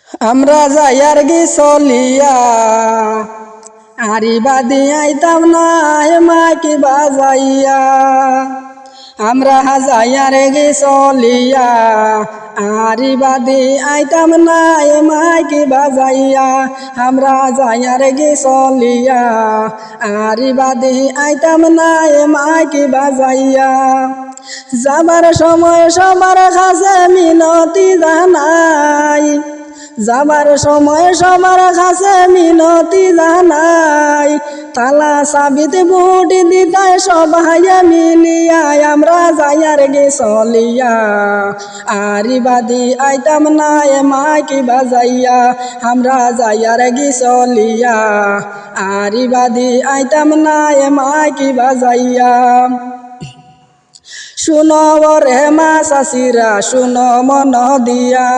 আমরা যাইয়ার গি চলিয়া আরিবা দিয়াইতাম না মাইকি বাজাইয়া। আমরা যাইয়ার গি চলিয়া আরিবা দিয়াইতাম না মাইকি বাজাইয়া। আমরা যাইয়ার গি চলিয়া আরিবা দিয়াইতাম না মাইকি বাজাইয়া। যাবার সময় সবার কাছে মিনতি জানাই, যাবার সময় সবার কাছে মিনতি জানাই। তালা চাবিতে বুট দিতাই সবাই মিলিয়া। আমরা যাইয়ার গে চলিয়া আরিবা দিয়াইতাম না মাইকি বাজাইয়া। আমরা যাইয়ার গে চলিয়া আরিবা দিয়াইতাম না মাইকি বাজাইয়া। শুনো রে মা চাচিরা শুনো মন দিয়া,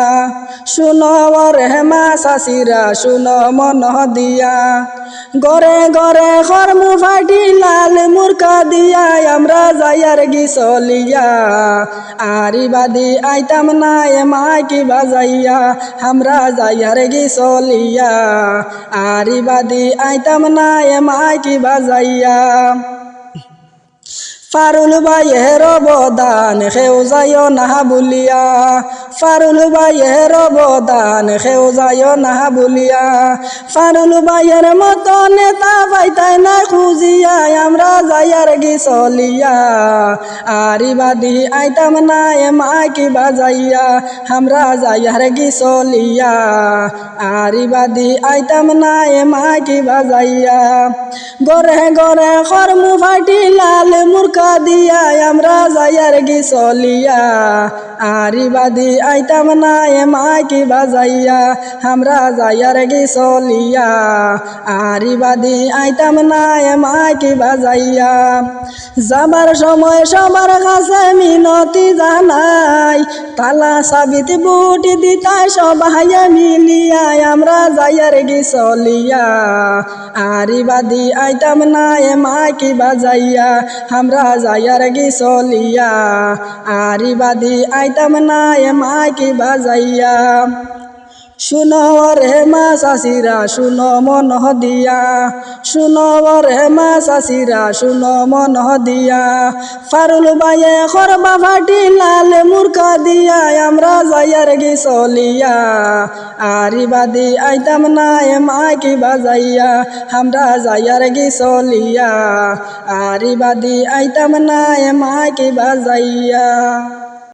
শুনো রে মা চাচিরা শুনো মন দিয়া। গরে গরে খরমু ফাটি লাল মুরকা দিয়া। আমরা যাইয়ার গি চলিয়া আরিবা দিয়াইতাম না মাইকি বাজাইয়া। আমরা যাইয়ার গি চলিয়া আরিবা দিয়াইতাম না মাইকি বাজাইয়া। ফারুল ভাইয়ের অবদান সেও যায় না বলিয়া, ফারুল ভাইয়ের অবদান সেও যায় না বলিয়া। ফারুল ভাইয়ের মতো নেতা পাইতাই না খুঁজিয়া। আমরা যাইয়ার গি চলিয়া আরিবা দিয়াইতাম না মাইকি বাজাইয়া। আমরা যাইয়ার গি চলিয়া আরিবা দিয়াইতাম না মাইকি বাজাইয়া। গরে গরে খরমু ফাটি লাল মুরকা দিয়া। আমরা যাইয়ার গি চলিয়া আরিবা দিয়াইতাম না মাইকি বাজাইয়া। আমরা যাইয়ার গি চলিয়া আরিবা দিয়াইতাম না মাইকি বাজাইয়া। যাবার সময় সবার কাছে মিনতি জানাই, তালা চাবিতে বুট দিতাই সবাই মিলিয়া। আমরা যাইয়ার গি চলিয়া আরিবা দিয়াইতাম না মাইকি বাজাইয়া। আমরা যাইয়ার গি চলিয়া আরিবা দিয়াইতাম না মাইকি বাজাইয়া। শুনো রে মা চাচিরা শুনো মন দিয়া, শুনো রে মা চাচিরা শুনো মন দিয়া। ফারুল ভাইয়ে খরবা ফাটি লাল মুরকা দিয়া। আমরা যাইয়ার গি চলিয়া আরিবা দিয়াইতাম না মাইকি বাজাইয়া। আমরা যাইয়ার গি চলিয়া আরিবা দিয়াইতাম না মাইকি বাজাইয়া।